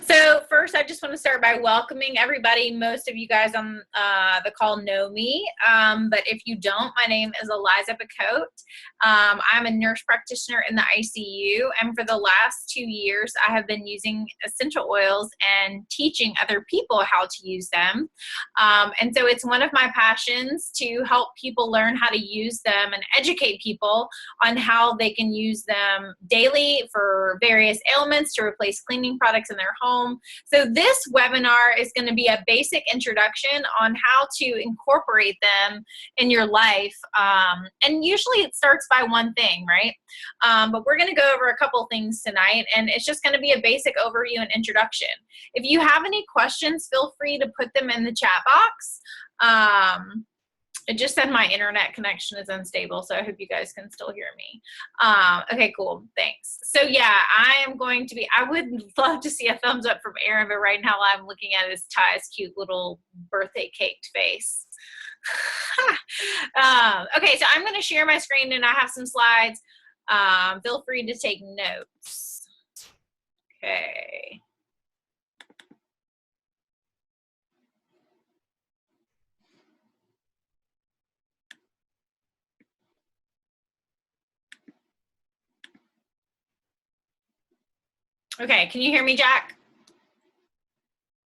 So first, I just want to start by welcoming everybody. Most of you guys on the call know me, but if you don't, my name is Eliza. I'm a nurse practitioner in the ICU, and for the last 2 years, I have been using essential oils and teaching other people how to use them. And so it's one of my passions to help people learn how to use them and educate people on how they can use them daily for various ailments to replace cleaning products in their home. So this webinar is going to be a basic introduction on how to incorporate them in your life. And usually it starts by one thing, right? But we're going to go over a couple things tonight, and it's just going to be a basic overview and introduction. If you have any questions, feel free to put them in the chat box. It just said my internet connection is unstable, so I hope you guys can still hear me. Okay, cool, thanks. So yeah, I would love to see a thumbs up from Aaron, but right now I'm looking at his Ty's cute little birthday caked face. Okay, so I'm gonna share my screen and I have some slides. Feel free to take notes. Okay. Okay, can you hear me, Jack?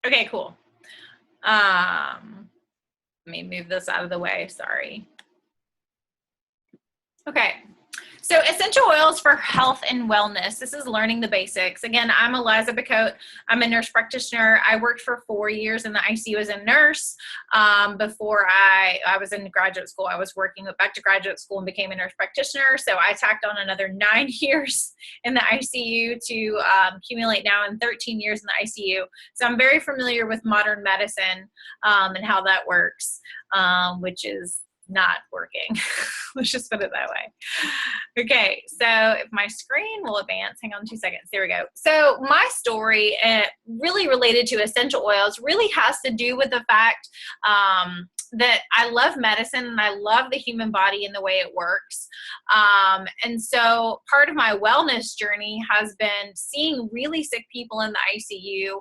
Okay, cool. Let me move this out of the way, sorry. Okay. So essential oils for health and wellness. This is learning the basics. Again, I'm Eliza. I'm a nurse practitioner. I worked for 4 years in the ICU as a nurse. Before I was in graduate school, I was working back to graduate school and became a nurse practitioner. So I tacked on another 9 years in the ICU to accumulate now in 13 years in the ICU. So I'm very familiar with modern medicine and how that works, which is not working. Let's just put it that way. Okay, so if my screen will advance, hang on 2 seconds. There we go. So my story, really related to essential oils, really has to do with the fact that I love medicine and I love the human body and the way it works. And so part of my wellness journey has been seeing really sick people in the ICU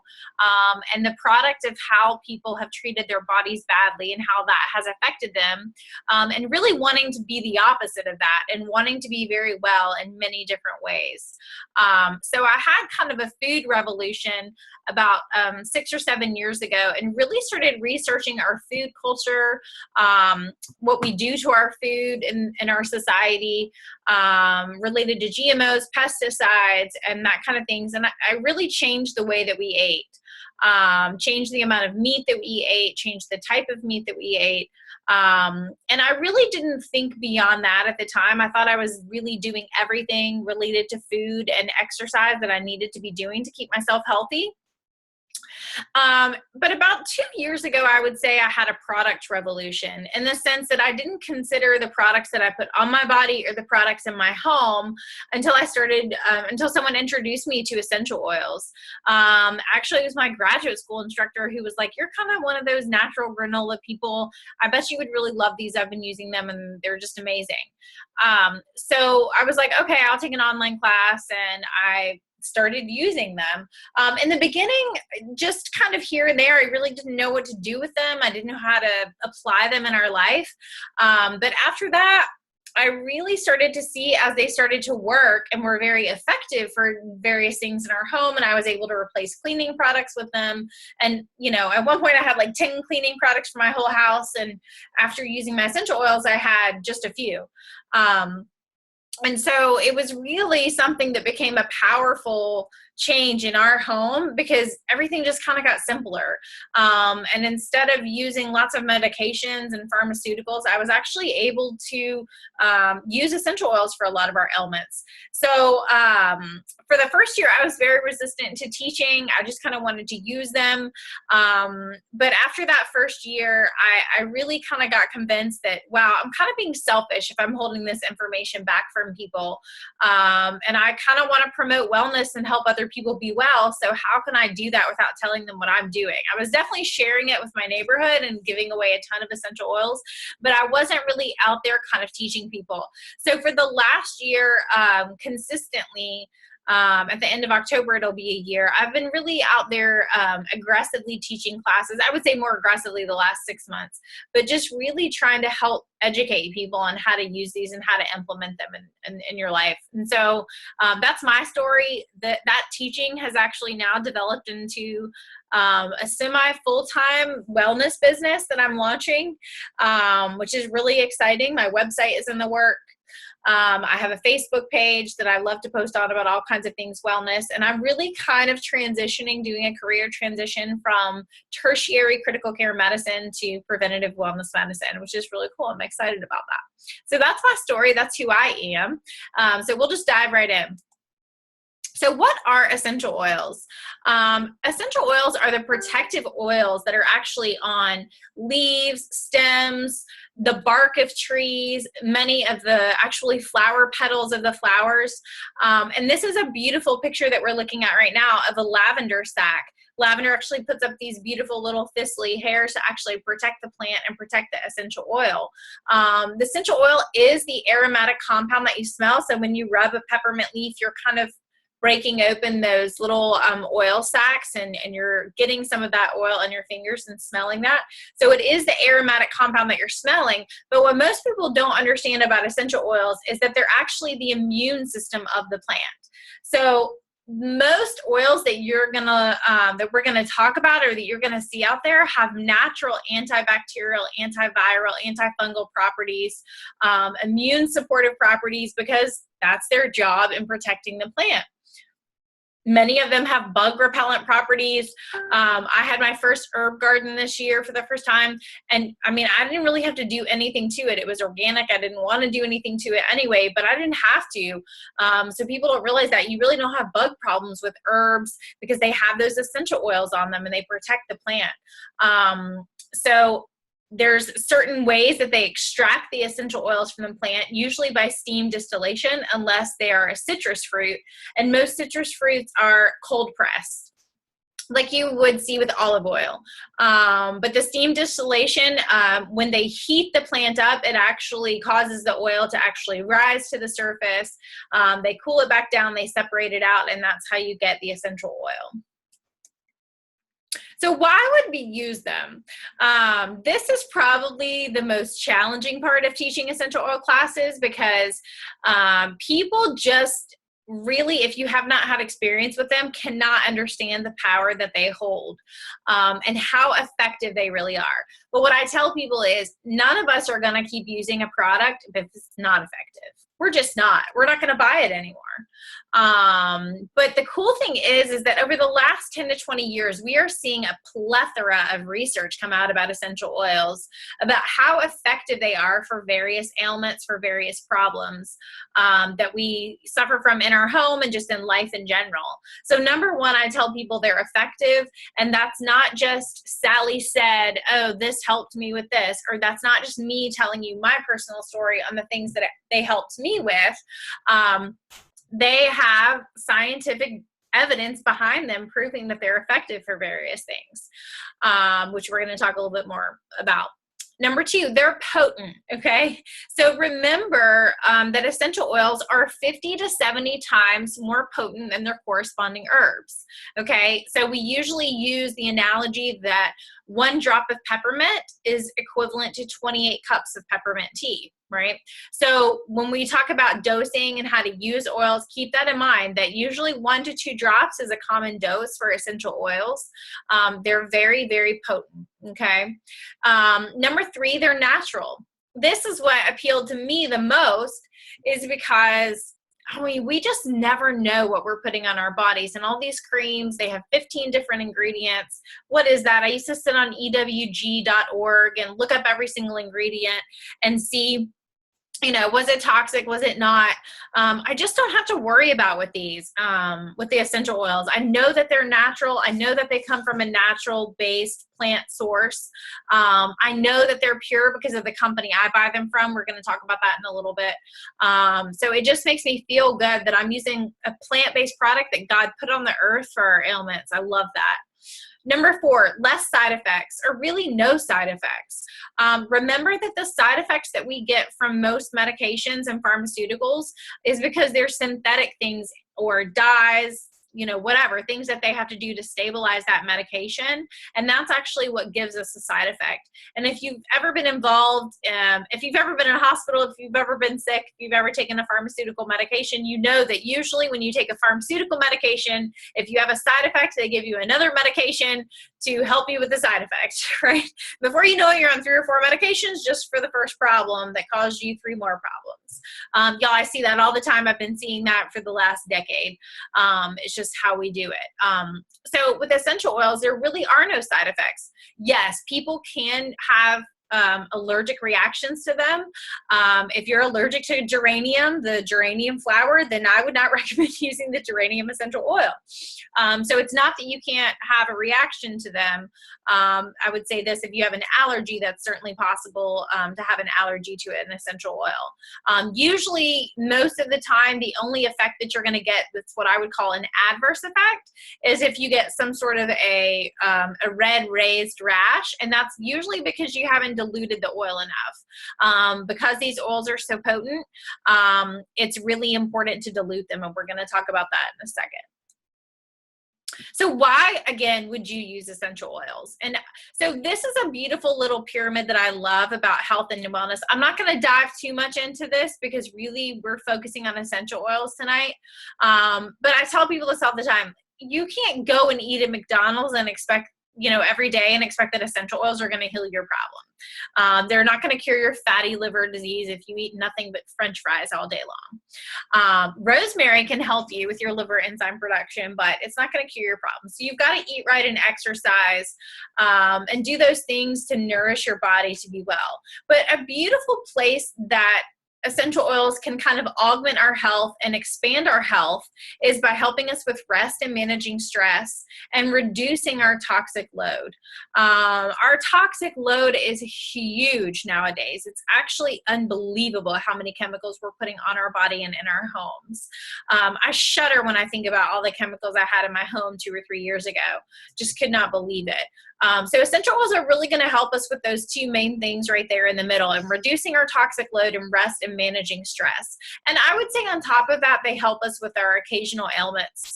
and the product of how people have treated their bodies badly and how that has affected them. And really wanting to be the opposite of that and wanting to be very well in many different ways. So I had kind of a food revolution about 6 or 7 years ago and really started researching our food culture, what we do to our food in our society, related to GMOs, pesticides, and that kind of things. And I really changed the way that we ate, changed the amount of meat that we ate, changed the type of meat that we ate. And I really didn't think beyond that at the time. I thought I was really doing everything related to food and exercise that I needed to be doing to keep myself healthy. But about 2 years ago, I would say I had a product revolution in the sense that I didn't consider the products that I put on my body or the products in my home until until someone introduced me to essential oils. Actually, it was my graduate school instructor who was like, "You're kind of one of those natural granola people. I bet you would really love these. I've been using them and they're just amazing." So I was like, okay, I'll take an online class, and I started using them. In the beginning, just kind of here and there, I really didn't know what to do with them. I didn't know how to apply them in our life. But after that, I really started to see as they started to work and were very effective for various things in our home, and I was able to replace cleaning products with them. And, you know, at one point I had like 10 cleaning products for my whole house, and after using my essential oils, I had just a few. And so it was really something that became a powerful change in our home because everything just kind of got simpler. And instead of using lots of medications and pharmaceuticals, I was actually able to use essential oils for a lot of our ailments. So for the first year, I was very resistant to teaching. I just kind of wanted to use them. But after that first year, I really kind of got convinced that, wow, I'm kind of being selfish if I'm holding this information back from people. And I kind of want to promote wellness and help other people be well. So how can I do that without telling them what I'm doing? I was definitely sharing it with my neighborhood and giving away a ton of essential oils, but I wasn't really out there kind of teaching people. So for the last year, consistently, At the end of October, it'll be a year. I've been really out there aggressively teaching classes. I would say more aggressively the last 6 months, but just really trying to help educate people on how to use these and how to implement them in your life. And so that's my story. That teaching has actually now developed into a semi-full-time wellness business that I'm launching, which is really exciting. My website is in the work. I have a Facebook page that I love to post on about all kinds of things wellness. And I'm really kind of transitioning, doing a career transition from tertiary critical care medicine to preventative wellness medicine, which is really cool. I'm excited about that. So that's my story. That's who I am. So we'll just dive right in. So what are essential oils? Essential oils are the protective oils that are actually on leaves, stems, the bark of trees, many of the actually flower petals of the flowers. And this is a beautiful picture that we're looking at right now of a lavender sac. Lavender actually puts up these beautiful little thistly hairs to actually protect the plant and protect the essential oil. The essential oil is the aromatic compound that you smell. So when you rub a peppermint leaf, you're kind of breaking open those little oil sacs and you're getting some of that oil on your fingers and smelling that. So it is the aromatic compound that you're smelling. But what most people don't understand about essential oils is that they're actually the immune system of the plant. So most oils that that we're gonna talk about or that you're gonna see out there have natural antibacterial, antiviral, antifungal properties, immune supportive properties, because that's their job in protecting the plant. Many of them have bug repellent properties. I had my first herb garden this year for the first time. And I mean, I didn't really have to do anything to it. It was organic. I didn't want to do anything to it anyway, but I didn't have to. So people don't realize that you really don't have bug problems with herbs because they have those essential oils on them and they protect the plant. So there's certain ways that they extract the essential oils from the plant, usually by steam distillation, unless they are a citrus fruit. And most citrus fruits are cold pressed, like you would see with olive oil. But the steam distillation, when they heat the plant up, it actually causes the oil to actually rise to the surface. They cool it back down, they separate it out, and that's how you get the essential oil. So why would we use them? This is probably the most challenging part of teaching essential oil classes, because people just really, if you have not had experience with them, cannot understand the power that they hold and how effective they really are. But what I tell people is none of us are going to keep using a product if it's not effective. We're just not. We're not going to buy it anymore. But the cool thing is that over the last 10 to 20 years, we are seeing a plethora of research come out about essential oils, about how effective they are for various ailments, for various problems that we suffer from in our home and just in life in general. So number one, I tell people they're effective, and that's not just Sally said, oh, this helped me with this, or that's not just me telling you my personal story on the things that they helped me with. They have scientific evidence behind them proving that they're effective for various things, which we're going to talk a little bit more about. Number two, they're potent, okay? So remember that essential oils are 50 to 70 times more potent than their corresponding herbs, okay? So we usually use the analogy that 1 drop of peppermint is equivalent to 28 cups of peppermint tea, right? So when we talk about dosing and how to use oils, keep that in mind, that usually 1 to 2 drops is a common dose for essential oils. They're very, very potent, okay? Number 3, they're natural. This is what appealed to me the most, is because I mean, we just never know what we're putting on our bodies. And all these creams, they have 15 different ingredients. What is that? I used to sit on ewg.org and look up every single ingredient and see, you know, was it toxic? Was it not? I just don't have to worry about with these, with the essential oils. I know that they're natural. I know that they come from a natural-based plant source. I know that they're pure because of the company I buy them from. We're going to talk about that in a little bit. So it just makes me feel good that I'm using a plant-based product that God put on the earth for our ailments. I love that. Number 4, less side effects, or really no side effects. Remember that the side effects that we get from most medications and pharmaceuticals is because there's synthetic things or dyes, you know, whatever, things that they have to do to stabilize that medication. And that's actually what gives us a side effect. And if you've ever been involved, if you've ever been in a hospital, if you've ever been sick, if you've ever taken a pharmaceutical medication, you know that usually when you take a pharmaceutical medication, if you have a side effect, they give you another medication to help you with the side effect, right? Before you know it, you're on 3 or 4 medications just for the first problem that caused you 3 more problems. Y'all, I see that all the time. I've been seeing that for the last decade. It's just how we do it. So with essential oils, there really are no side effects. Yes, people can have allergic reactions to them. If you're allergic to geranium, the geranium flower, then I would not recommend using the geranium essential oil. So it's not that you can't have a reaction to them. I would say this, if you have an allergy, that's certainly possible to have an allergy to an essential oil. Usually, most of the time, the only effect that you're going to get that's what I would call an adverse effect is if you get some sort of a red raised rash, and that's usually because you haven't diluted the oil enough. Because these oils are so potent, it's really important to dilute them, and we're going to talk about that in a second. So why, again, would you use essential oils? And so this is a beautiful little pyramid that I love about health and wellness. I'm not going to dive too much into this because really we're focusing on essential oils tonight. But I tell people this all the time. You can't go and eat at McDonald's and expect, you know, every day and expect that essential oils are going to heal your problem. They're not going to cure your fatty liver disease if you eat nothing but French fries all day long. Rosemary can help you with your liver enzyme production, but it's not going to cure your problem. So you've got to eat right and exercise and do those things to nourish your body to be well. But a beautiful place that essential oils can kind of augment our health and expand our health is by helping us with rest and managing stress and reducing our toxic load. Our toxic load is huge nowadays. It's actually unbelievable how many chemicals we're putting on our body and in our homes. I shudder when I think about all the chemicals I had in my home 2 or 3 years ago. Just could not believe it. So essential oils are really going to help us with those 2 main things right there in the middle, and reducing our toxic load and rest and managing stress. And I would say on top of that, they help us with our occasional ailments,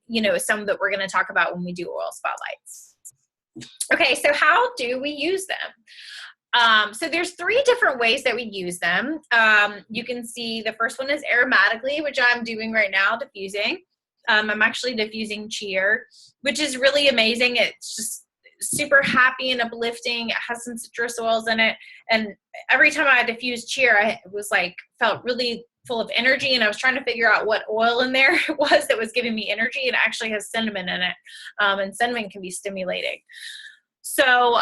you know, some that we're going to talk about when we do oil spotlights. Okay, so how do we use them? So there's 3 different ways that we use them. You can see the first one is aromatically, which I'm doing right now, diffusing. I'm actually diffusing cheer, which is really amazing. It's just super happy and uplifting. It has some citrus oils in it. And every time I diffused cheer, I was like, felt really full of energy. And I was trying to figure out what oil in there it was that was giving me energy. And it actually has cinnamon in it. And cinnamon can be stimulating. So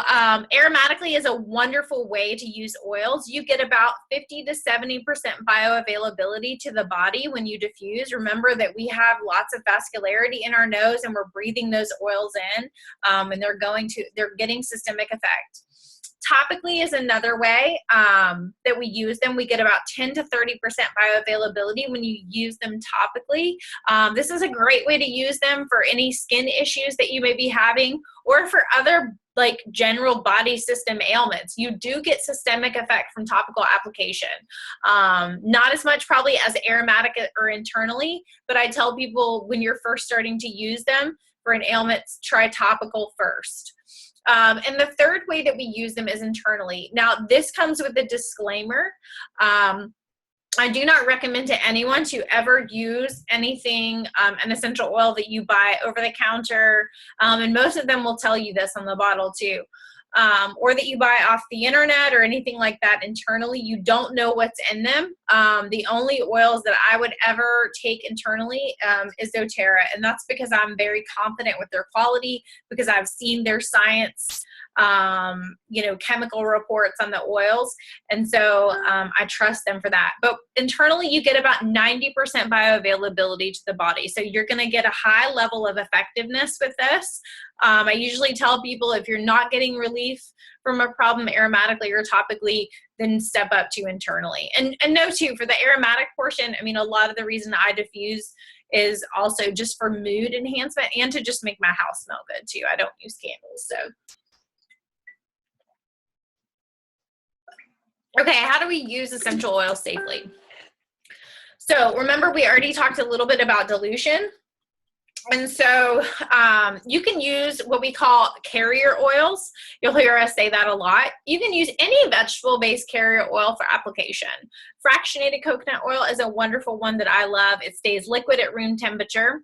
aromatically is a wonderful way to use oils. You get about 50 to 70% bioavailability to the body when you diffuse. Remember that we have lots of vascularity in our nose and we're breathing those oils in, and they're getting systemic effect. Topically is another way that we use them. We get about 10 to 30% bioavailability when you use them topically. This is a great way to use them for any skin issues that you may be having, or for other like general body system ailments. You do get systemic effect from topical application. Not as much probably as aromatic or internally, but I tell people when you're first starting to use them for an ailment, try topical first. And the third way that we use them is internally. Now, this comes with a disclaimer. I do not recommend to anyone to ever use anything, an essential oil that you buy over the counter. And most of them will tell you this on the bottle too. Or that you buy off the internet or anything like that internally. You don't know what's in them. The only oils that I would ever take internally is doTERRA. And that's because I'm very confident with their quality, because I've seen their science, chemical reports on the oils. And so I trust them for that. But internally, you get about 90% bioavailability to the body. So you're going to get a high level of effectiveness with this. I usually tell people if you're not getting relief from a problem aromatically or topically, then step up to internally. And know too, for the aromatic portion, I mean, a lot of the reason I diffuse is also just for mood enhancement and to just make my house smell good too. I don't use candles, so. Okay, how do we use essential oils safely? So remember, we already talked a little bit about dilution. And so you can use what we call carrier oils. You'll hear us say that a lot. You can use any vegetable-based carrier oil for application. Fractionated coconut oil is a wonderful one that I love. It stays liquid at room temperature.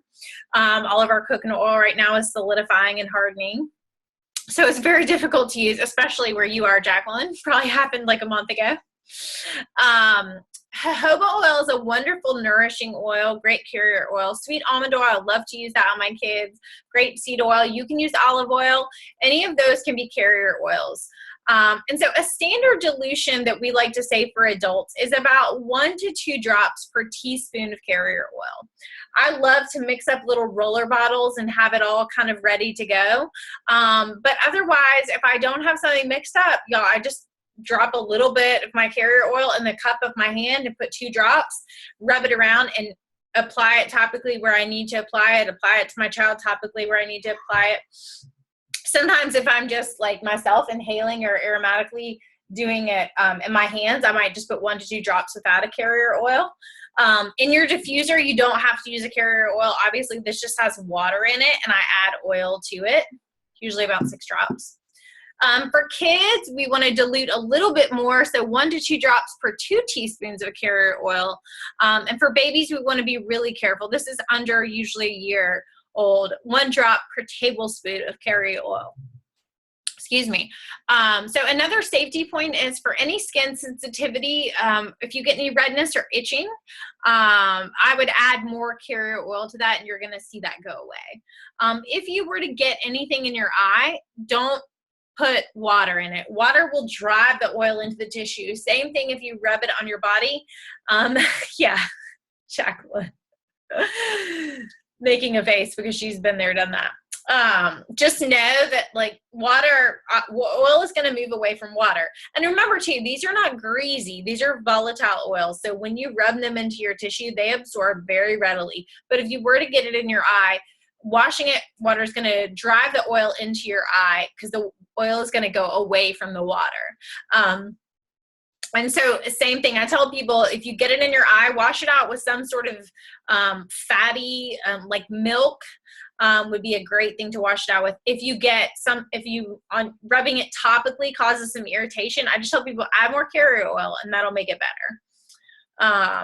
All of our coconut oil right now is solidifying and hardening. So it's very difficult to use, especially where you are, Jacqueline. Probably happened like a month ago. Jojoba oil is a wonderful, nourishing oil, great carrier oil. Sweet almond oil, I love to use that on my kids. Grapeseed oil, you can use olive oil. Any of those can be carrier oils. And so a standard dilution that we like to say for adults is about 1 to 2 drops per teaspoon of carrier oil. I love to mix up little roller bottles and have it all kind of ready to go. But otherwise, if I don't have something mixed up, y'all, I just drop a little bit of my carrier oil in the cup of my hand and put 2 drops, rub it around and apply it topically where I need to apply it to my child topically where I need to apply it. Sometimes if I'm just like myself inhaling or aromatically doing it in my hands, I might just put 1 to 2 drops without a carrier oil. In your diffuser, you don't have to use a carrier oil. Obviously, this just has water in it, and I add oil to it, usually about 6 drops. For kids, we want to dilute a little bit more, so 1 to 2 drops per 2 teaspoons of carrier oil. And for babies, we want to be really careful. This is under usually a year old, 1 drop per tablespoon of carrier oil. Excuse me. So another safety point is for any skin sensitivity, if you get any redness or itching, I would add more carrier oil to that and you're going to see that go away. If you were to get anything in your eye, don't put water in it. Water will drive the oil into the tissue. Same thing if you rub it on your body. Yeah, Jacqueline. Making a face because she's been there, done that. Just know that like water, oil is going to move away from water. And remember too, these are not greasy. These are volatile oils. So when you rub them into your tissue, they absorb very readily. But if you were to get it in your eye, washing it, water is going to drive the oil into your eye because the oil is going to go away from the water. And so same thing, I tell people, if you get it in your eye, wash it out with some sort of fatty, like milk would be a great thing to wash it out with. If you rubbing it topically causes some irritation, I just tell people add more carrier oil and that'll make it better.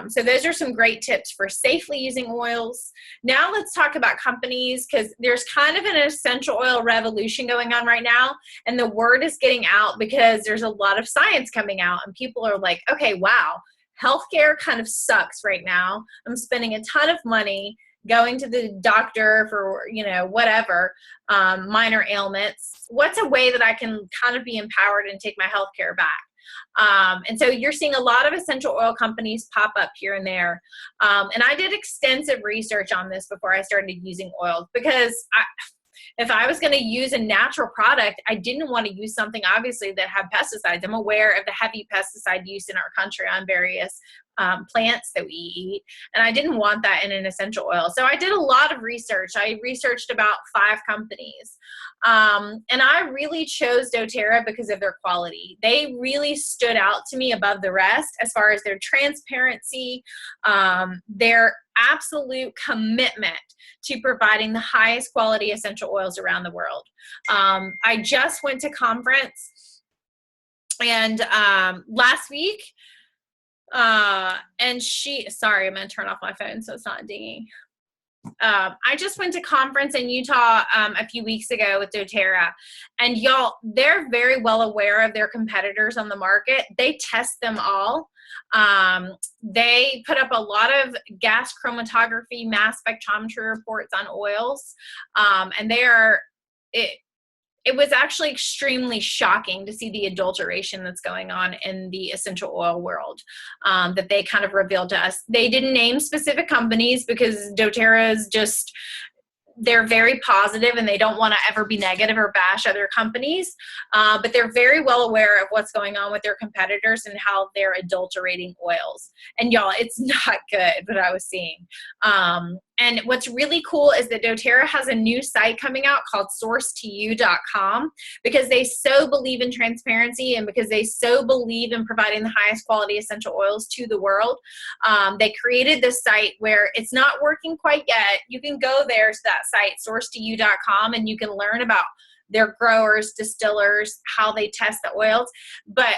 So those are some great tips for safely using oils. Now let's talk about companies because there's kind of an essential oil revolution going on right now. And the word is getting out because there's a lot of science coming out and people are like, okay, wow, healthcare kind of sucks right now. I'm spending a ton of money going to the doctor for, whatever, minor ailments. What's a way that I can kind of be empowered and take my healthcare back? And so you're seeing a lot of essential oil companies pop up here and there. And I did extensive research on this before I started using oils because if I was going to use a natural product, I didn't want to use something obviously that had pesticides. I'm aware of the heavy pesticide use in our country on various plants that we eat, and I didn't want that in an essential oil. So I did a lot of research. I researched about 5 companies, and I really chose doTERRA because of their quality. They really stood out to me above the rest as far as their transparency, their absolute commitment to providing the highest quality essential oils around the world. I just went to conference and last week, and sorry, I'm going to turn off my phone so it's not dinging. I just went to conference in Utah a few weeks ago with doTERRA, and y'all, they're very well aware of their competitors on the market. They test them all. They put up a lot of gas chromatography, mass spectrometry reports on oils, and it was actually extremely shocking to see the adulteration that's going on in the essential oil world that they kind of revealed to us. They didn't name specific companies because doTERRA is just, they're very positive and they don't want to ever be negative or bash other companies, but they're very well aware of what's going on with their competitors and how they're adulterating oils. And y'all, it's not good what I was seeing. And what's really cool is that doTERRA has a new site coming out called sourcetoyou.com, because they so believe in transparency and because they so believe in providing the highest quality essential oils to the world. They created this site where it's not working quite yet. You can go there to that site, sourcetoyou.com, and you can learn about their growers, distillers, how they test the oils. But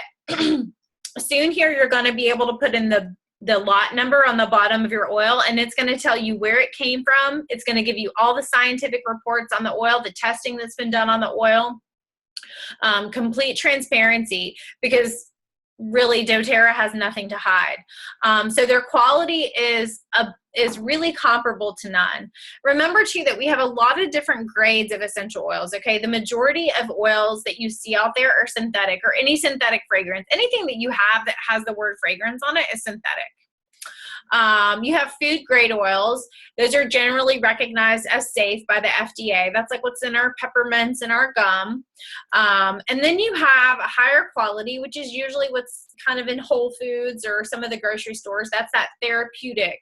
soon here, you're going to be able to put in the lot number on the bottom of your oil, and it's going to tell you where it came from. It's going to give you all the scientific reports on the oil, the testing that's been done on the oil, complete transparency, because really doTERRA has nothing to hide. So their quality is really comparable to none. Remember too that we have a lot of different grades of essential oils. Okay, the majority of oils that you see out there are synthetic, or any synthetic fragrance. Anything that you have that has the word fragrance on it is synthetic. You have food grade oils. Those are generally recognized as safe by the FDA. That's like what's in our peppermints and our gum. And then you have a higher quality, which is usually what's kind of in Whole Foods or some of the grocery stores. That's that therapeutic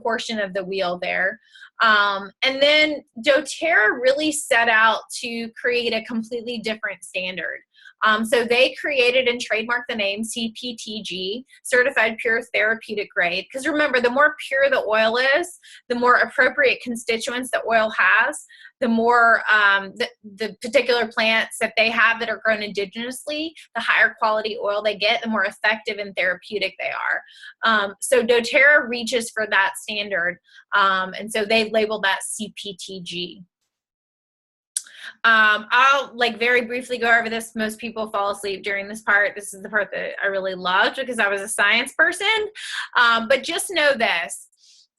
portion of the wheel there. And then doTERRA really set out to create a completely different standard. So they created and trademarked the name CPTG, Certified Pure Therapeutic Grade. Because remember, the more pure the oil is, the more appropriate constituents the oil has, the more the particular plants that they have that are grown indigenously, the higher quality oil they get, the more effective and therapeutic they are. So doTERRA reaches for that standard, and so they label that CPTG. I'll very briefly go over this. Most people fall asleep during this part. This is the part that I really loved because I was a science person. But just know this.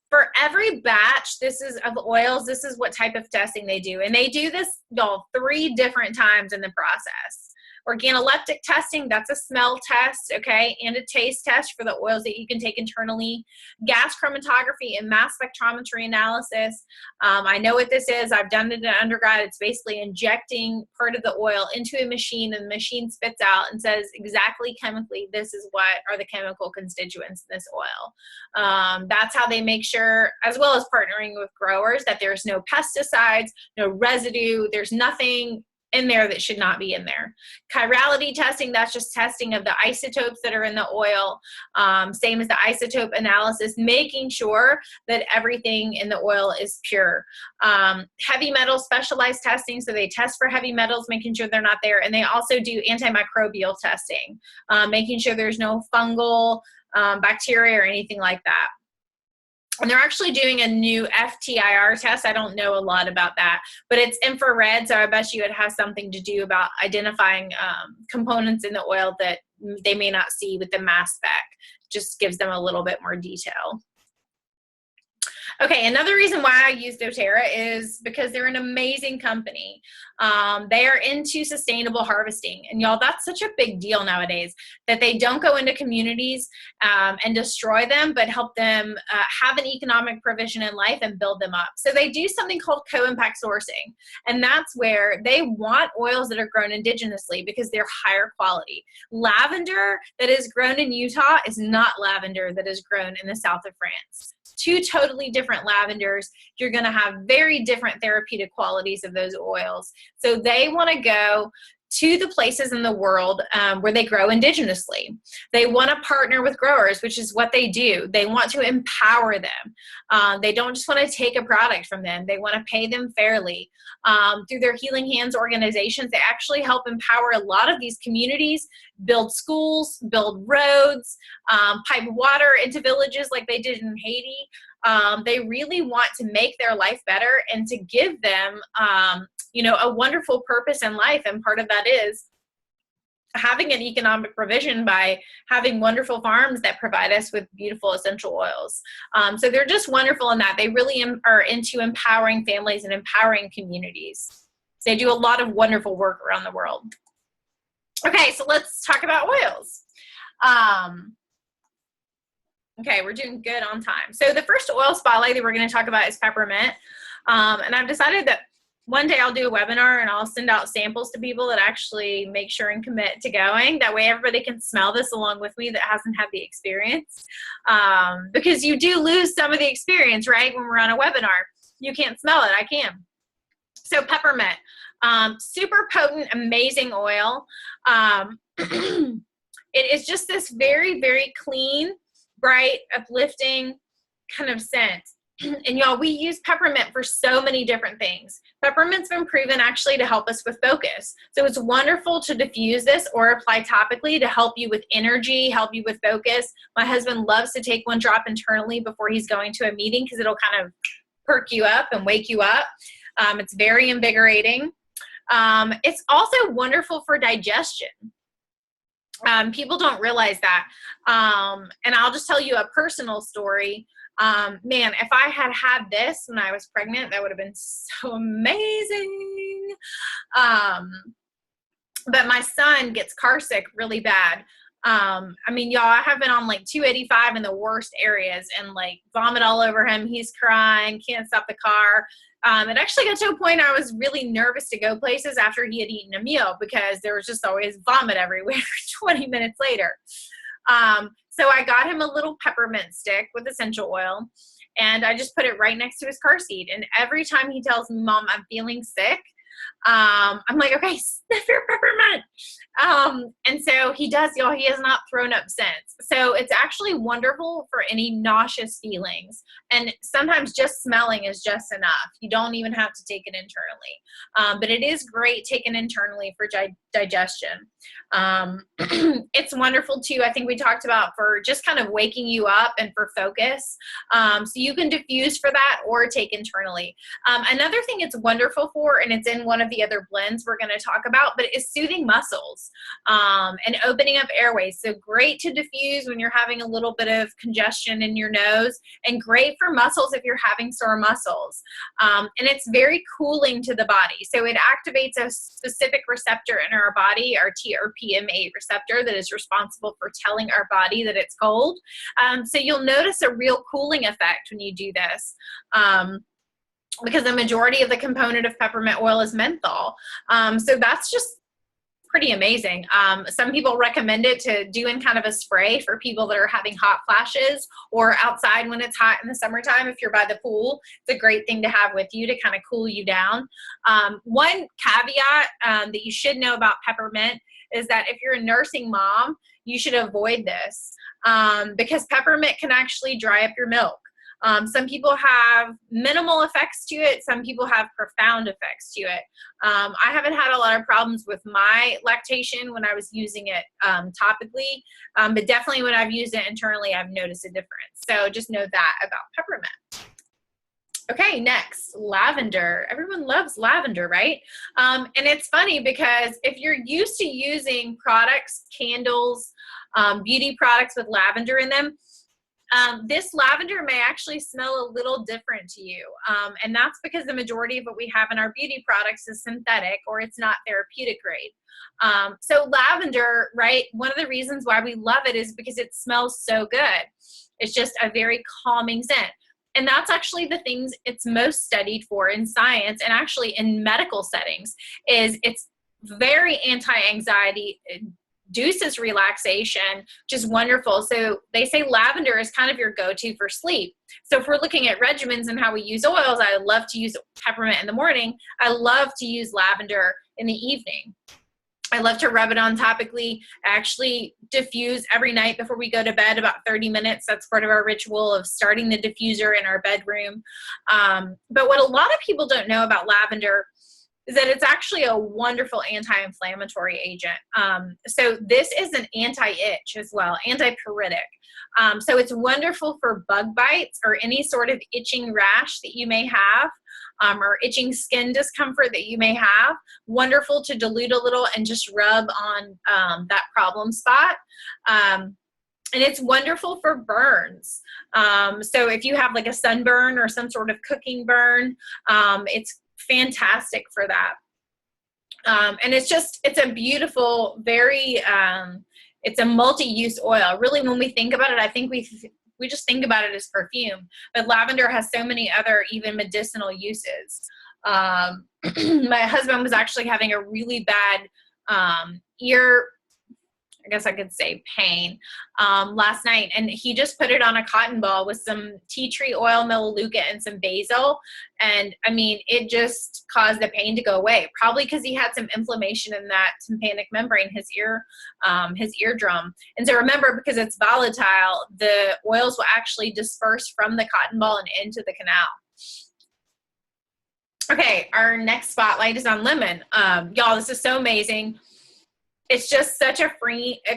For every batch of oils, this is what type of testing they do. And they do this 3 different times in the process. Organoleptic testing, that's a smell test, okay, and a taste test for the oils that you can take internally. Gas chromatography and mass spectrometry analysis. I know what this is. I've done it in undergrad. It's basically injecting part of the oil into a machine, and the machine spits out and says exactly chemically, this is what are the chemical constituents in this oil. That's how they make sure, as well as partnering with growers, that there's no pesticides, no residue, there's nothing in there that should not be in there. Chirality testing, that's just testing of the isotopes that are in the oil. Same as the isotope analysis, making sure that everything in the oil is pure. Heavy metal specialized testing, so they test for heavy metals, making sure they're not there. And they also do antimicrobial testing, making sure there's no fungal bacteria or anything like that. And they're actually doing a new FTIR test. I don't know a lot about that, but it's infrared, so I bet you it has something to do about identifying components in the oil that they may not see with the mass spec. Just gives them a little bit more detail. Okay, another reason why I use doTERRA is because they're an amazing company. They are into sustainable harvesting. And y'all, that's such a big deal nowadays, that they don't go into communities and destroy them, but help them have an economic provision in life and build them up. So they do something called co-impact sourcing. And that's where they want oils that are grown indigenously because they're higher quality. Lavender that is grown in Utah is not lavender that is grown in the south of France. 2 totally different lavenders. You're going to have very different therapeutic qualities of those oils. So they want to go to the places in the world where they grow indigenously. They want to partner with growers, which is what they do. They want to empower them. They don't just want to take a product from them. They want to pay them fairly. Through their Healing Hands organizations, they actually help empower a lot of these communities, build schools, build roads, pipe water into villages like they did in Haiti. They really want to make their life better and to give them a wonderful purpose in life. And part of that is having an economic provision by having wonderful farms that provide us with beautiful essential oils. So they're just wonderful in that. They really are into empowering families and empowering communities. They do a lot of wonderful work around the world. Okay, so let's talk about oils. Okay, we're doing good on time. So the first oil spotlight that we're going to talk about is peppermint. And I've decided that one day I'll do a webinar and I'll send out samples to people that actually make sure and commit to going. That way everybody can smell this along with me that hasn't had the experience. Because you do lose some of the experience, right? When we're on a webinar, you can't smell it. I can. So peppermint, super potent, amazing oil. It is just this very, very clean, bright, uplifting kind of scent. And y'all, we use peppermint for so many different things. Peppermint's been proven actually to help us with focus. So it's wonderful to diffuse this or apply topically to help you with energy, help you with focus. My husband loves to take one drop internally before he's going to a meeting because it'll kind of perk you up and wake you up. It's very invigorating. It's also wonderful for digestion. People don't realize that. And I'll just tell you a personal story. Man, if I had had this when I was pregnant, that would have been so amazing. But my son gets car sick really bad. I mean, y'all, I have been on like 285 in the worst areas and like vomit all over him. He's crying, can't stop the car. It actually got to a point I was really nervous to go places after he had eaten a meal because there was just always vomit everywhere 20 minutes later. So I got him a little peppermint stick with essential oil, and I just put it right next to his car seat. And every time he tells me, Mom, I'm feeling sick, I'm like, okay, sniff your peppermint. And so he does, y'all, he has not thrown up since. So it's actually wonderful for any nauseous feelings. And sometimes just smelling is just enough. You don't even have to take it internally. But it is great taken internally for digestion. It's wonderful too. I think we talked about for just kind of waking you up and for focus. So you can diffuse for that or take internally. Another thing it's wonderful for, and it's in one of the other blends we're going to talk about, but is soothing muscles and opening up airways. So great to diffuse when you're having a little bit of congestion in your nose, and great for muscles if you're having sore muscles. And it's very cooling to the body. So it activates a specific receptor in our body, our TRPM8 receptor, that is responsible for telling our body that it's cold. So you'll notice a real cooling effect when you do this. Because the majority of the component of peppermint oil is menthol. So that's just pretty amazing. Some people recommend it to do in kind of a spray for people that are having hot flashes or outside when it's hot in the summertime. If you're by the pool, it's a great thing to have with you to kind of cool you down. One caveat that you should know about peppermint is that if you're a nursing mom, you should avoid this because peppermint can actually dry up your milk. Some people have minimal effects to it. Some people have profound effects to it. I haven't had a lot of problems with my lactation when I was using it topically, but definitely when I've used it internally, I've noticed a difference. So just know that about peppermint. Okay, next, lavender. Everyone loves lavender, right? And it's funny because if you're used to using products, candles, beauty products with lavender in them, this lavender may actually smell a little different to you. And that's because the majority of what we have in our beauty products is synthetic or it's not therapeutic grade. So lavender, right, one of the reasons why we love it is because it smells so good. It's just a very calming scent. And that's actually the things it's most studied for in science and actually in medical settings is it's very anti-anxiety, induces relaxation, which is wonderful. So they say lavender is kind of your go-to for sleep. So if we're looking at regimens and how we use oils, I love to use peppermint in the morning. I love to use lavender in the evening. I love to rub it on topically, actually diffuse every night before we go to bed, about 30 minutes. That's part of our ritual of starting the diffuser in our bedroom. But what a lot of people don't know about lavender is that it's actually a wonderful anti-inflammatory agent. So this is an anti-itch as well, antipyretic. So it's wonderful for bug bites or any sort of itching rash that you may have, or itching skin discomfort that you may have. Wonderful to dilute a little and just rub on that problem spot. And it's wonderful for burns. So if you have like a sunburn or some sort of cooking burn, it's fantastic for that. And it's a beautiful, very, it's a multi-use oil. Really, when we think about it, I think we just think about it as perfume, but lavender has so many other even medicinal uses. my husband was actually having a really bad ear, I guess I could say pain, last night. And he just put it on a cotton ball with some tea tree oil, melaleuca, and some basil. And I mean, it just caused the pain to go away, probably because he had some inflammation in that tympanic membrane, his eardrum. And so remember, because it's volatile, the oils will actually disperse from the cotton ball and into the canal. Okay, our next spotlight is on lemon. Y'all, this is so amazing. It's just such a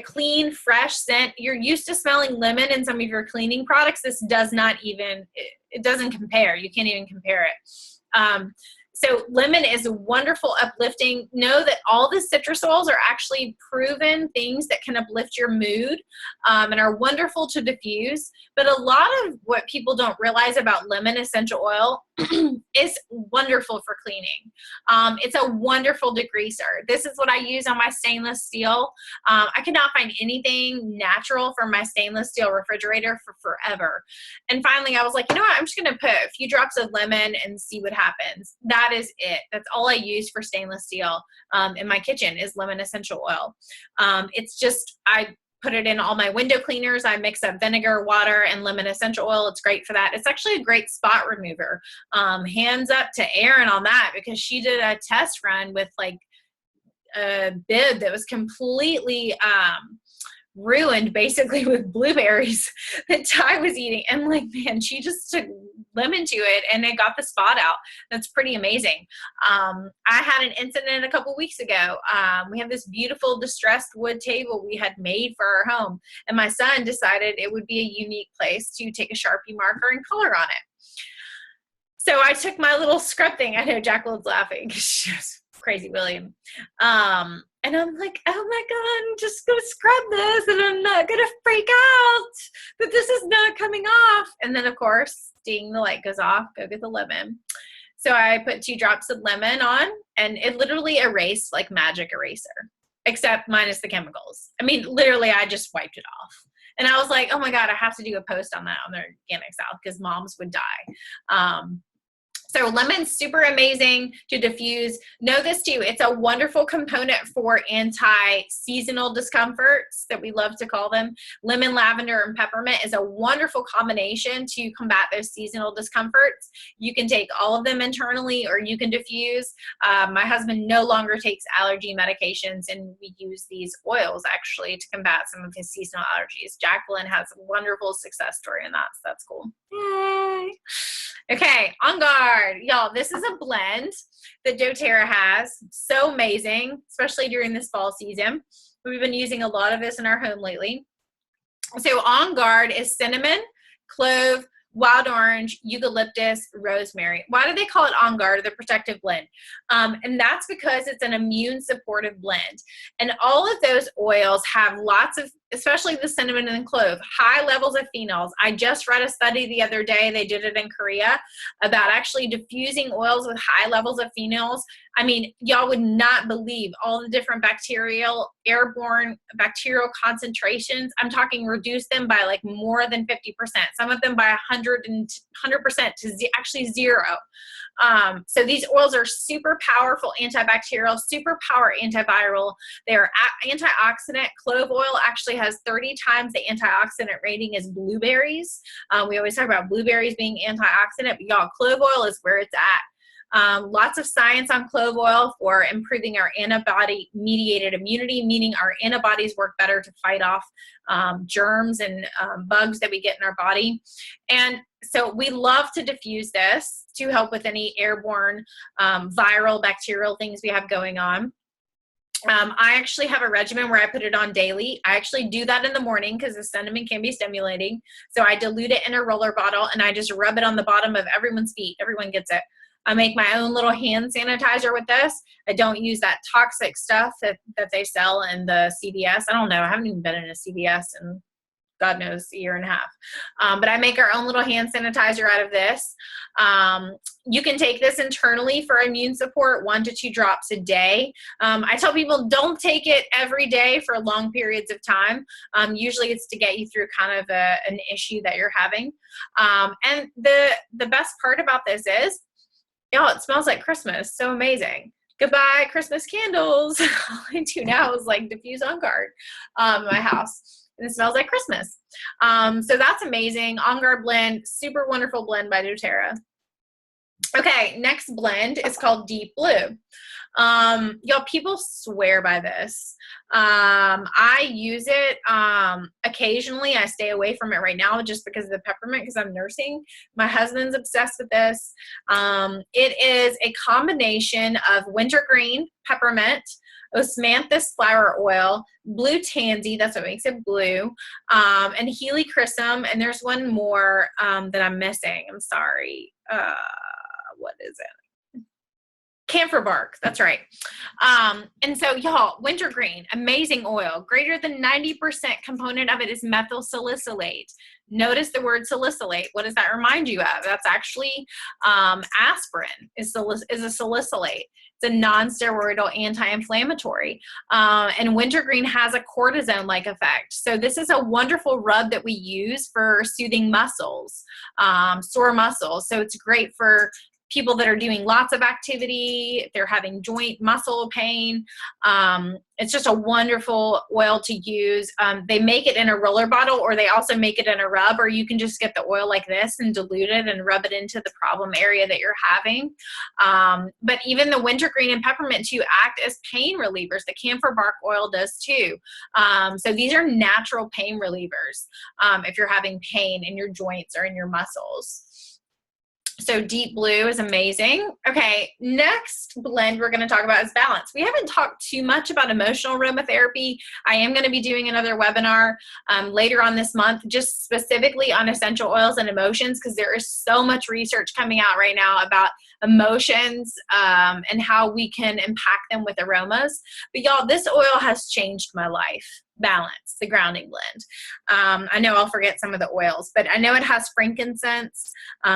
clean, fresh scent. You're used to smelling lemon in some of your cleaning products. This does not even, it doesn't compare. You can't even compare it. So lemon is wonderful, uplifting. Know that all the citrus oils are actually proven things that can uplift your mood and are wonderful to diffuse. But a lot of what people don't realize about lemon essential oil is wonderful for cleaning. It's a wonderful degreaser. This is what I use on my stainless steel. I could not find anything natural for my stainless steel refrigerator for forever. And finally, I was like, you know what? I'm just going to put a few drops of lemon and see what happens. That is it. That's all I use for stainless steel in my kitchen is lemon essential oil. It's just, I put it in all my window cleaners. I mix up vinegar, water, and lemon essential oil. It's great for that. It's actually a great spot remover. Hands up to Erin on that, because she did a test run with like a bib that was completely ruined basically with blueberries that Ty was eating. And like, man, she just took lemon to it and it got the spot out. That's pretty amazing. I had an incident a couple weeks ago. We have this beautiful distressed wood table we had made for our home. And my son decided it would be a unique place to take a Sharpie marker and color on it. So I took my little scrub thing. I know Jacqueline's laughing because she was crazy William. And I'm like, oh my God, I'm just going to scrub this and I'm not going to freak out that this is not coming off. And then of course, ding, the light goes off, go get the lemon. So I put 2 drops of lemon on and it literally erased like magic eraser, except minus the chemicals. I mean, literally I just wiped it off. And I was like, oh my God, I have to do a post on that on the Organic South because moms would die. So lemon's super amazing to diffuse. Know this too, it's a wonderful component for anti-seasonal discomforts that we love to call them. Lemon, lavender, and peppermint is a wonderful combination to combat those seasonal discomforts. You can take all of them internally or you can diffuse. My husband no longer takes allergy medications and we use these oils actually to combat some of his seasonal allergies. Jacqueline has a wonderful success story in that, so that's cool. Yay. Okay, On Guard. Y'all, this is a blend that doTERRA has. So amazing, especially during this fall season. We've been using a lot of this in our home lately. So On Guard is cinnamon, clove, wild orange, eucalyptus, rosemary. Why do they call it On Guard, or the protective blend? And that's because it's an immune supportive blend. And all of those oils have lots of, especially the cinnamon and clove, high levels of phenols. I just read a study the other day, they did it in Korea, about actually diffusing oils with high levels of phenols. I mean, y'all would not believe all the different airborne bacterial concentrations. I'm talking reduce them by like more than 50%, some of them by 100% to actually 0. So these oils are super powerful antibacterial, super power antiviral. They're antioxidant. Clove oil actually has 30 times the antioxidant rating as blueberries. We always talk about blueberries being antioxidant, but y'all, clove oil is where it's at. Lots of science on clove oil for improving our antibody-mediated immunity, meaning our antibodies work better to fight off germs and bugs that we get in our body. And so we love to diffuse this to help with any airborne viral bacterial things we have going on. I actually have a regimen where I put it on daily. I actually do that in the morning because the cinnamon can be stimulating. So I dilute it in a roller bottle and I just rub it on the bottom of everyone's feet. Everyone gets it. I make my own little hand sanitizer with this. I don't use that toxic stuff that they sell in the CVS. I don't know. I haven't even been in a CVS in God knows a year and a half. But I make our own little hand sanitizer out of this. You can take this internally for immune support, 1 to 2 drops a day. I tell people don't take it every day for long periods of time. Usually it's to get you through kind of an issue that you're having. And the best part about this is Y'all, it smells like Christmas. So amazing. Goodbye, Christmas candles. All I do now is like diffuse on guard in my house. And it smells like Christmas. So that's amazing. On Guard blend, super wonderful blend by doTERRA. Okay, next blend is called Deep Blue. Y'all, people swear by this. I use it occasionally. I stay away from it right now just because of the peppermint, because I'm nursing. My husband's obsessed with this. It is a combination of wintergreen, peppermint, osmanthus flower oil, blue tansy, that's what makes it blue, and helichrysum, and there's one more that I'm missing. I'm sorry. What is it? Camphor bark, that's right. And so y'all, wintergreen, amazing oil. Greater than 90% component of it is methyl salicylate. Notice the word salicylate. What does that remind you of? That's actually aspirin is a salicylate. It's a non-steroidal anti-inflammatory. And wintergreen has a cortisone-like effect. So this is a wonderful rub that we use for soothing muscles, sore muscles. So it's great for people that are doing lots of activity, if they're having joint muscle pain. It's just a wonderful oil to use. They make it in a roller bottle, or they also make it in a rub, or you can just get the oil like this and dilute it and rub it into the problem area that you're having. But even the wintergreen and peppermint too act as pain relievers. The camphor bark oil does too. So these are natural pain relievers if you're having pain in your joints or in your muscles. So Deep Blue is amazing. Okay, next blend we're going to talk about is Balance. We haven't talked too much about emotional aromatherapy. I am going to be doing another webinar later on this month, just specifically on essential oils and emotions, because there is so much research coming out right now about emotions and how we can impact them with aromas. But y'all, this oil has changed my life. Balance, the grounding blend. I know I'll forget some of the oils, but I know it has frankincense,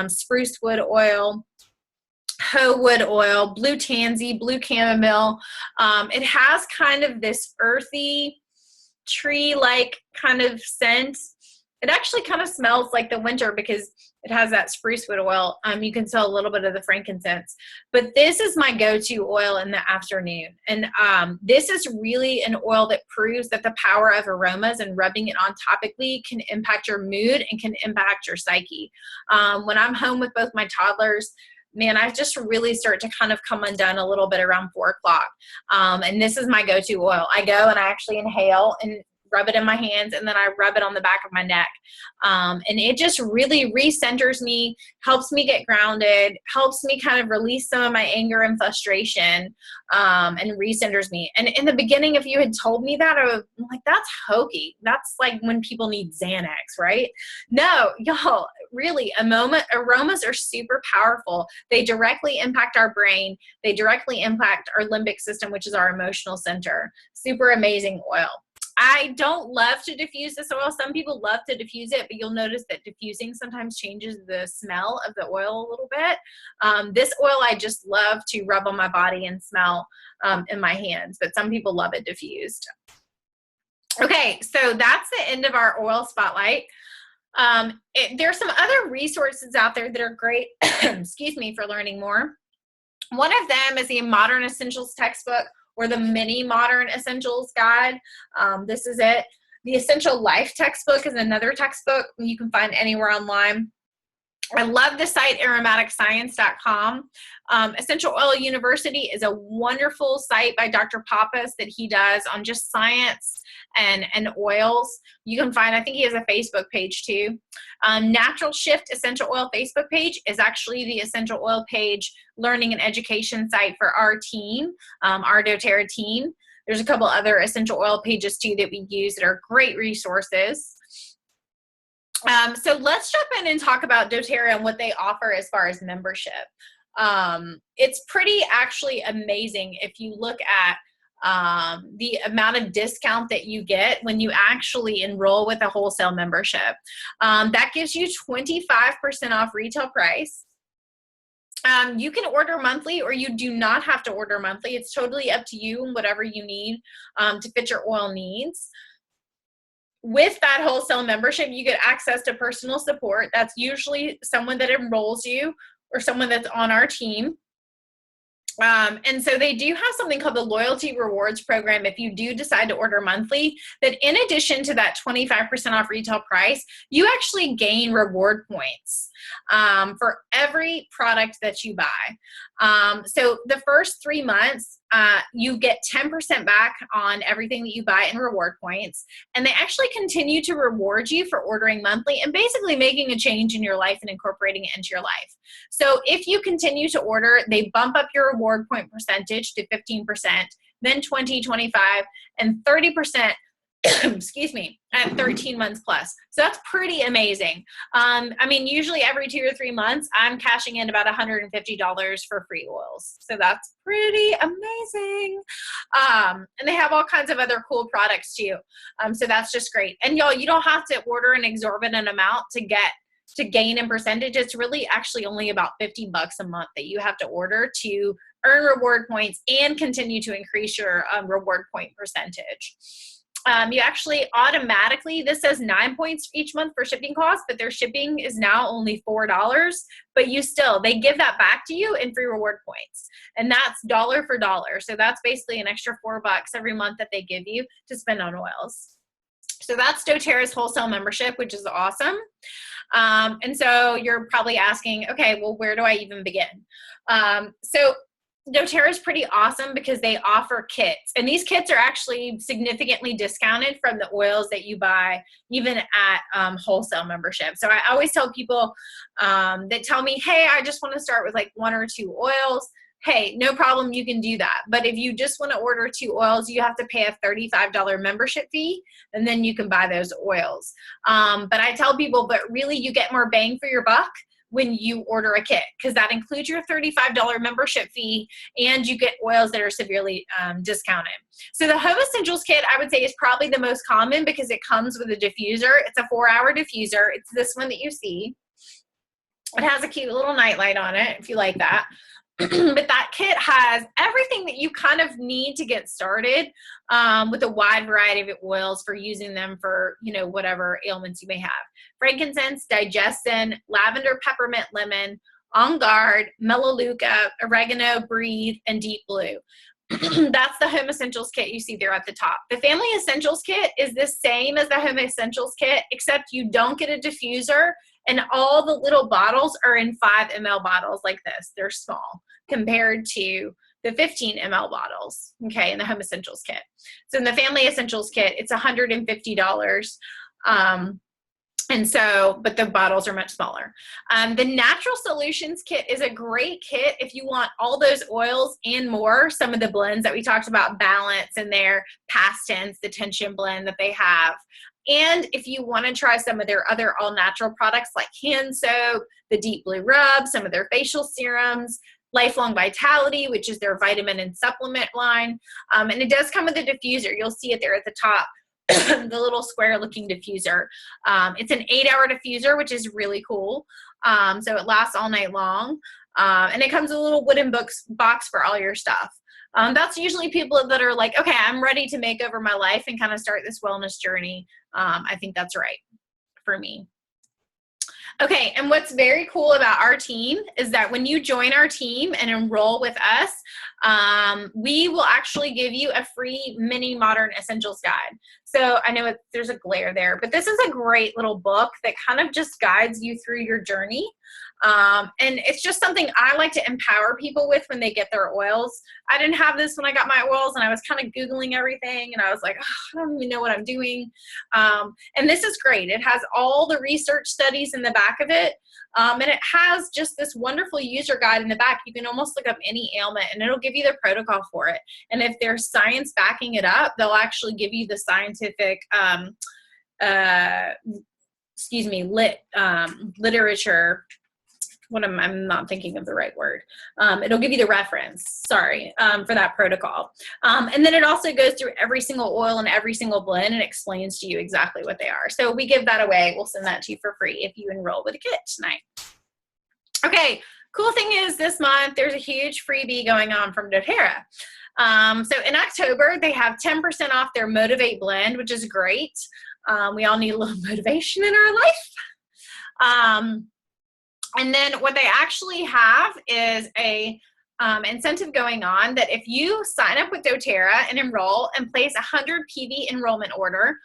spruce wood oil, hoe wood oil, blue tansy, blue chamomile. It has kind of this earthy tree-like kind of scent. It actually kind of smells like the winter because it has that spruce wood oil. You can tell a little bit of the frankincense. But this is my go-to oil in the afternoon. And this is really an oil that proves that the power of aromas and rubbing it on topically can impact your mood and can impact your psyche. When I'm home with both my toddlers, man, I just really start to kind of come undone a little bit around 4 o'clock. And this is my go-to oil. I go and I actually inhale and rub it in my hands, and then I rub it on the back of my neck. And it just really recenters me, helps me get grounded, helps me kind of release some of my anger and frustration, and recenters me. And in the beginning, if you had told me that, I was like, that's hokey. That's like when people need Xanax, right? No, y'all, really, aromas are super powerful. They directly impact our brain. They directly impact our limbic system, which is our emotional center. Super amazing oil. I don't love to diffuse this oil. Some people love to diffuse it, but you'll notice that diffusing sometimes changes the smell of the oil a little bit. This oil I just love to rub on my body and smell in my hands, but some people love it diffused. Okay, so that's the end of our oil spotlight. There's some other resources out there that are great, excuse me, for learning more. One of them is the Modern Essentials textbook, or the Mini Modern Essentials Guide. This is it. The Essential Life textbook is another textbook you can find anywhere online. I love the site aromaticscience.com. Essential Oil University is a wonderful site by Dr. Pappas that he does on just science and oils. You can find, I think he has a Facebook page too. Natural Shift Essential Oil Facebook page is actually the essential oil page learning and education site for our team, our doTERRA team. There's a couple other essential oil pages too that we use that are great resources. So let's jump in and talk about doTERRA and what they offer as far as membership. It's pretty actually amazing if you look at the amount of discount that you get when you actually enroll with a wholesale membership. That gives you 25% off retail price. You can order monthly, or you do not have to order monthly. It's totally up to you and whatever you need to fit your oil needs. With that wholesale membership, you get access to personal support. That's usually someone that enrolls you or someone that's on our team. And so they do have something called the loyalty rewards program if you do decide to order monthly, that in addition to that 25% off retail price, you actually gain reward points for every product that you buy. So the first 3 months, you get 10% back on everything that you buy in reward points. And they actually continue to reward you for ordering monthly and basically making a change in your life and incorporating it into your life. So if you continue to order, they bump up your reward point percentage to 15%, then 20, 25, and 30%, excuse me, at 13 months plus. So that's pretty amazing. I mean, usually every 2 or 3 months, I'm cashing in about $150 for free oils. So that's pretty amazing. And they have all kinds of other cool products too. So that's just great. And y'all, you don't have to order an exorbitant amount to gain in percentage. It's really actually only about $50 a month that you have to order to earn reward points and continue to increase your reward point percentage. You actually automatically, this says 9 points each month for shipping costs, but their shipping is now only $4, but they give that back to you in free reward points. And that's dollar for dollar. So that's basically an extra $4 every month that they give you to spend on oils. So that's doTERRA's wholesale membership, which is awesome. And so you're probably asking, okay, well, where do I even begin? So doTERRA is pretty awesome because they offer kits, and these kits are actually significantly discounted from the oils that you buy even at wholesale membership. So I always tell people that tell me, hey, I just want to start with like 1 or 2 oils. Hey, no problem, you can do that. But if you just want to order 2 oils, you have to pay a $35 membership fee, and then you can buy those oils. But I tell people, but really you get more bang for your buck when you order a kit, because that includes your $35 membership fee and you get oils that are severely discounted. So the Home Essentials kit, I would say, is probably the most common because it comes with a diffuser. It's a 4-hour diffuser. It's this one that you see. It has a cute little nightlight on it, if you like that. But that kit has everything that you kind of need to get started with a wide variety of oils for using them for, whatever ailments you may have. Frankincense, digestin, lavender, peppermint, lemon, On Guard, melaleuca, oregano, breathe, and deep blue. That's the Home Essentials kit you see there at the top. The Family Essentials kit is the same as the Home Essentials kit, except you don't get a diffuser, and all the little bottles are in 5 ml bottles like this. They're small compared to the 15 ml bottles, okay, in the Home Essentials kit. So in the Family Essentials kit, it's $150. But the bottles are much smaller. The Natural Solutions kit is a great kit if you want all those oils and more. Some of the blends that we talked about, Balance in their past tense, the tension blend that they have. And if you want to try some of their other all natural products like hand soap, the Deep Blue Rub, some of their facial serums, Lifelong Vitality, which is their vitamin and supplement line. And it does come with a diffuser. You'll see it there at the top. The little square looking diffuser. It's an 8-hour diffuser, which is really cool. So it lasts all night long. And it comes with a little wooden box for all your stuff. That's usually people that are like, okay, I'm ready to make over my life and kind of start this wellness journey. I think that's right for me. Okay, and what's very cool about our team is that when you join our team and enroll with us, we will actually give you a free mini modern essentials guide. So I know there's a glare there, but this is a great little book that kind of just guides you through your journey. And it's just something I like to empower people with when they get their oils. I didn't have this when I got my oils, and I was kind of Googling everything, and I was like, oh, I don't even know what I'm doing. And this is great. It has all the research studies in the back of it. And it has just this wonderful user guide in the back. You can almost look up any ailment, and it'll give you the protocol for it. And if there's science backing it up, they'll actually give you the scientific, literature. I'm not thinking of the right word. It'll give you the reference, for that protocol. And then it also goes through every single oil and every single blend and explains to you exactly what they are. So we give that away. We'll send that to you for free if you enroll with a kit tonight. Okay, cool thing is this month there's a huge freebie going on from doTERRA. So in October, they have 10% off their Motivate blend, which is great. We all need a little motivation in our life. And then what they actually have is a incentive going on that if you sign up with doTERRA and enroll and place a 100 PV enrollment order,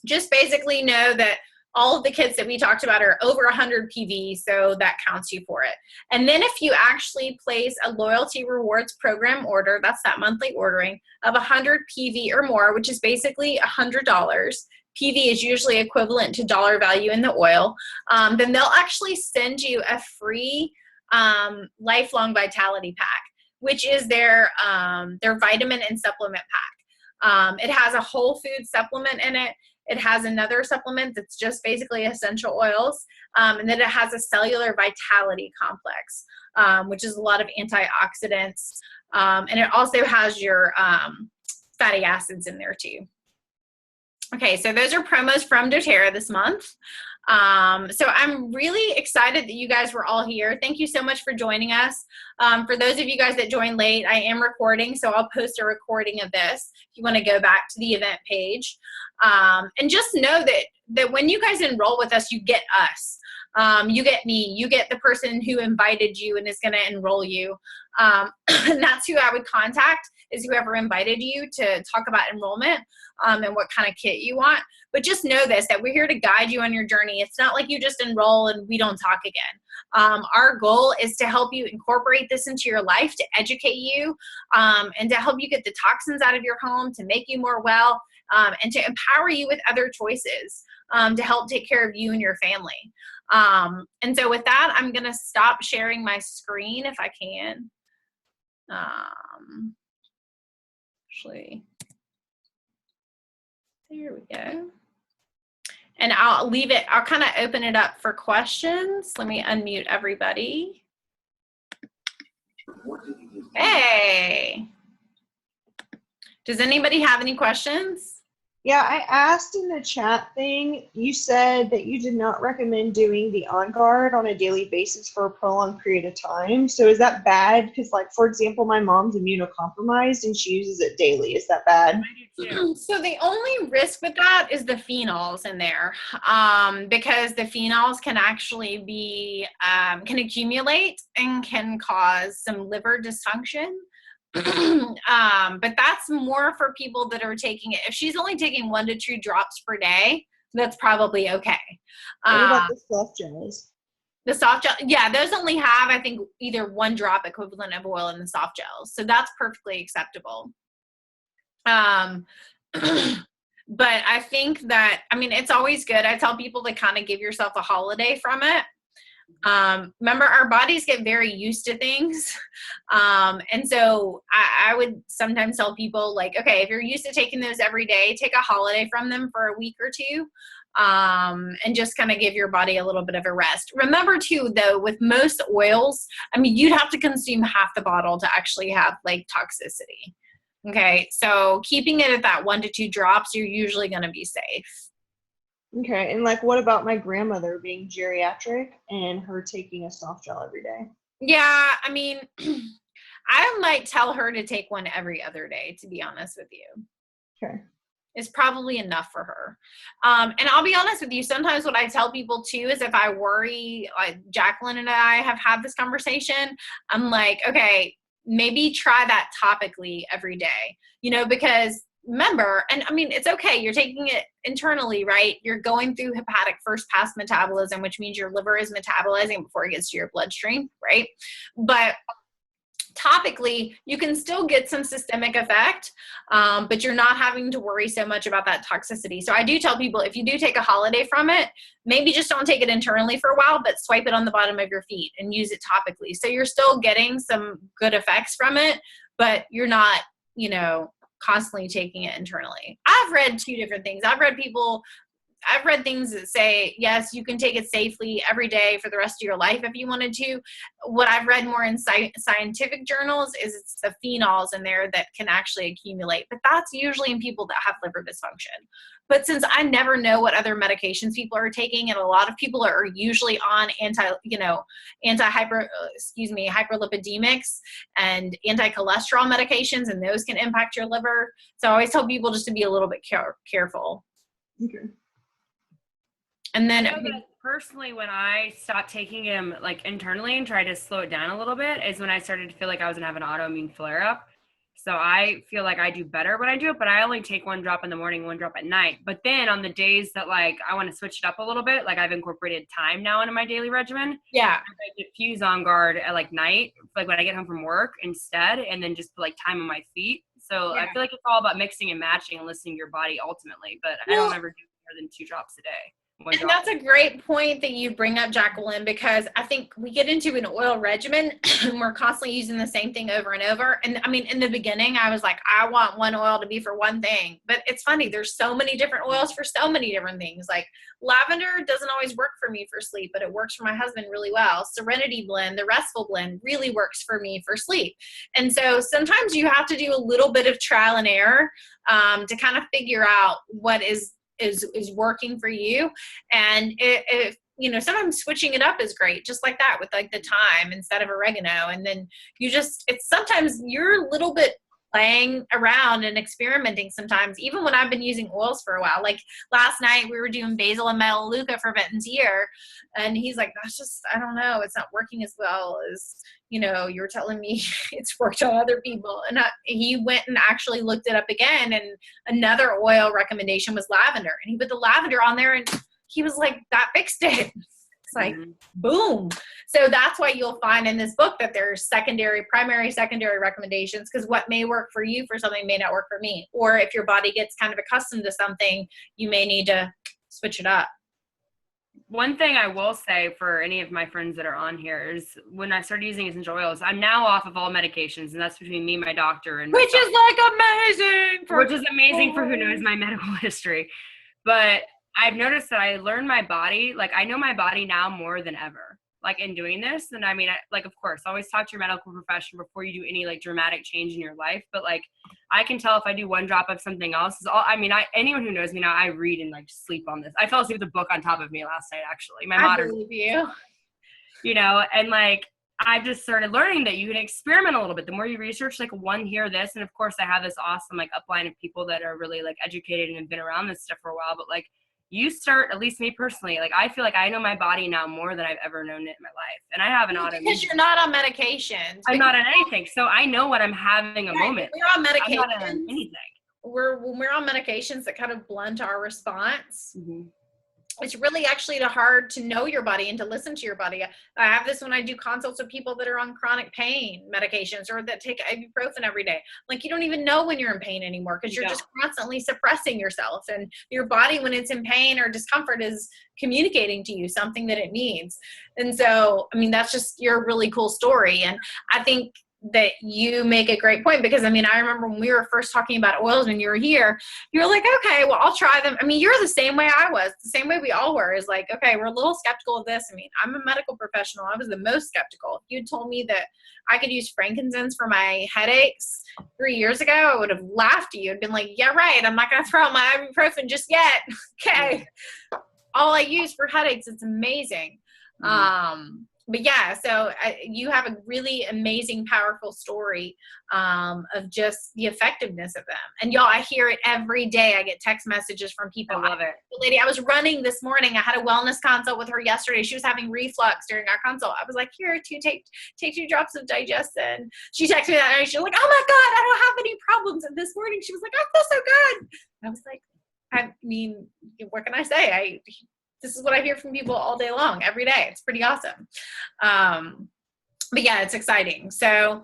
just basically know that all of the kits that we talked about are over 100 PV, so that counts you for it. And then if you actually place a loyalty rewards program order, that's that monthly ordering of 100 PV or more, which is basically $100. PV is usually equivalent to dollar value in the oil. Then they'll actually send you a free lifelong vitality pack, which is their vitamin and supplement pack. It has a whole food supplement in it. It has another supplement that's just basically essential oils. And then it has a cellular vitality complex, which is a lot of antioxidants. And it also has your fatty acids in there too. Okay, so those are promos from doTERRA this month. So I'm really excited that you guys were all here. Thank you so much for joining us. For those of you guys that joined late, I am recording, so I'll post a recording of this if you want to go back to the event page. And just know that when you guys enroll with us, you get us. You get me, you get the person who invited you and is going to enroll you. And that's who I would contact, is whoever invited you to talk about enrollment and what kind of kit you want. But just know this, that we're here to guide you on your journey. It's not like you just enroll and we don't talk again. Our goal is to help you incorporate this into your life, to educate you, and to help you get the toxins out of your home, to make you more well, and to empower you with other choices to help take care of you and your family. And so with that, I'm going to stop sharing my screen if I can. Actually, there we go. And I'll leave it, I'll kind of open it up for questions. Let me unmute everybody. Hey. Does anybody have any questions? Yeah, I asked in the chat thing, you said that you did not recommend doing the On Guard on a daily basis for a prolonged period of time. So is that bad? Because, like, for example, my mom's immunocompromised and she uses it daily. Is that bad? So the only risk with that is the phenols in there, because the phenols can actually be, can accumulate and can cause some liver dysfunction. But that's more for people that are taking it. If she's only taking 1 to 2 drops per day, that's probably okay. What about the soft gels? The soft gel, yeah, those only have, I think, either 1 drop equivalent of oil in the soft gels. So that's perfectly acceptable. But I think that, I mean, it's always good. I tell people to kind of give yourself a holiday from it. Remember, our bodies get very used to things. And so I would sometimes tell people, like, okay, if you're used to taking those every day, take a holiday from them for a week or 2, and just kind of give your body a little bit of a rest. Remember too, though, with most oils, I mean, you'd have to consume half the bottle to actually have like toxicity. Okay. So keeping it at that 1 to 2 drops, you're usually going to be safe. Okay, and like, what about my grandmother being geriatric and her taking a soft gel every day? Yeah, I mean, I might tell her to take one every other day, to be honest with you. Okay. It's probably enough for her. And I'll be honest with you, sometimes what I tell people too is if I worry, like Jacqueline and I have had this conversation, I'm like, okay, maybe try that topically every day, you know, because remember, and I mean, it's okay, you're taking it internally, right? You're going through hepatic first pass metabolism, which means your liver is metabolizing before it gets to your bloodstream, right? But topically, you can still get some systemic effect, but you're not having to worry so much about that toxicity. So I do tell people, if you do take a holiday from it, maybe just don't take it internally for a while, but swipe it on the bottom of your feet and use it topically. So you're still getting some good effects from it, but you're not, you know, constantly taking it internally. I've read 2 different things. I've read things that say, yes, you can take it safely every day for the rest of your life if you wanted to. What I've read more in scientific journals is it's the phenols in there that can actually accumulate, but that's usually in people that have liver dysfunction. But since I never know what other medications people are taking, and a lot of people are usually on hyperlipidemics and anti-cholesterol medications, and those can impact your liver. So I always tell people just to be a little bit careful. Okay. And then personally, when I stopped taking him like internally and tried to slow it down a little bit is when I started to feel like I was gonna have an autoimmune flare up. So I feel like I do better when I do it, but I only take 1 drop in the morning, 1 drop at night. But then on the days that like I want to switch it up a little bit, like I've incorporated time now into my daily regimen. Yeah. I diffuse on guard at like night, like when I get home from work instead, and then just put like time on my feet. So Yeah. I feel like it's all about mixing and matching and listening to your body ultimately. But I don't ever do more than 2 drops a day. And that's a great point that you bring up, Jacqueline, because I think we get into an oil regimen and we're constantly using the same thing over and over. And I mean, in the beginning, I was like, I want one oil to be for one thing. But it's funny, there's so many different oils for so many different things. Like lavender doesn't always work for me for sleep, but it works for my husband really well. Serenity blend, the restful blend really works for me for sleep. And so sometimes you have to do a little bit of trial and error to kind of figure out what is working for you. And if you know, sometimes switching it up is great, just like that with like the thyme instead of oregano. And then it's sometimes you're a little bit playing around and experimenting sometimes, even when I've been using oils for a while. Like last night we were doing basil and melaleuca for Benton's ear, and he's like, that's just, I don't know, it's not working as well as, you know, you were telling me it's worked on other people. And he went and actually looked it up again, and another oil recommendation was lavender, and he put the lavender on there and he was like, that fixed it. It's like, boom. So that's why you'll find in this book that there's primary, secondary recommendations, because what may work for you for something may not work for me. Or if your body gets kind of accustomed to something, you may need to switch it up. One thing I will say for any of my friends that are on here is when I started using essential oils, I'm now off of all medications, and that's between me, my doctor, and which is like amazing. Which is amazing for who knows my medical history. But I've noticed that I learned my body, like I know my body now more than ever, like in doing this. And I mean, like, of course, always talk to your medical profession before you do any like dramatic change in your life. But like, I can tell if I do 1 drop of something else. Anyone who knows me now, I read and like sleep on this. I fell asleep with a book on top of me last night, actually. I believe you. You know, and like, I just started learning that you can experiment a little bit. The more you research, like one here, this, and of course I have this awesome like upline of people that are really like educated and have been around this stuff for a while. But like, you start, at least me personally, like I feel like I know my body now more than I've ever known it in my life. And I have an autoimmune. Because you're not on medications. I'm not on anything. So I know when I'm having a moment. We're on medications. I'm not on anything. When we're on medications that kind of blunt our response, mm-hmm. It's really actually hard to know your body and to listen to your body. I have this when I do consults with people that are on chronic pain medications or that take ibuprofen every day. Like you don't even know when you're in pain anymore because you're just constantly suppressing yourself, and your body, when it's in pain or discomfort, is communicating to you something that it needs. And so, I mean, that's just your really cool story. And I think that you make a great point, because I mean, I remember when we were first talking about oils when you were here, you were like, okay, well, I'll try them. I mean, you're the same way I was, the same way we all were, is like, okay, we're a little skeptical of this. I mean, I'm a medical professional. I was the most skeptical. If you'd told me that I could use frankincense for my headaches 3 years ago, I would have laughed at you and been like, yeah, right. I'm not going to throw out my ibuprofen just yet. Okay. All I use for headaches, it's amazing. But yeah, so you have a really amazing, powerful story of just the effectiveness of them. And y'all, I hear it every day. I get text messages from people. I love it. The lady I was running this morning, I had a wellness consult with her yesterday. She was having reflux during our consult. I was like, here, take 2 drops of digestin. She texted me that night. She was like, oh my God, I don't have any problems. And this morning she was like, I feel so good. I was like, I mean, what can I say? This is what I hear from people all day long, every day. It's pretty awesome. But yeah, it's exciting. So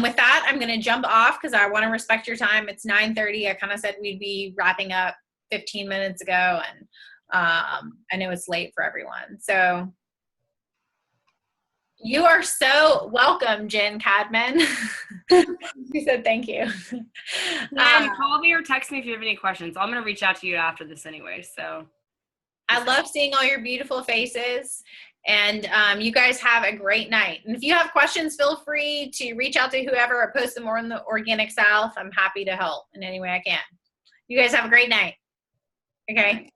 with that, I'm going to jump off because I want to respect your time. It's 9:30. I kind of said we'd be wrapping up 15 minutes ago. And I know it's late for everyone. So you are so welcome, Jen Cadman. She said thank you. Call me or text me if you have any questions. I'm going to reach out to you after this anyway. So I love seeing all your beautiful faces, and you guys have a great night. And if you have questions, feel free to reach out to whoever or post them more in the Organic South. I'm happy to help in any way I can. You guys have a great night. Okay.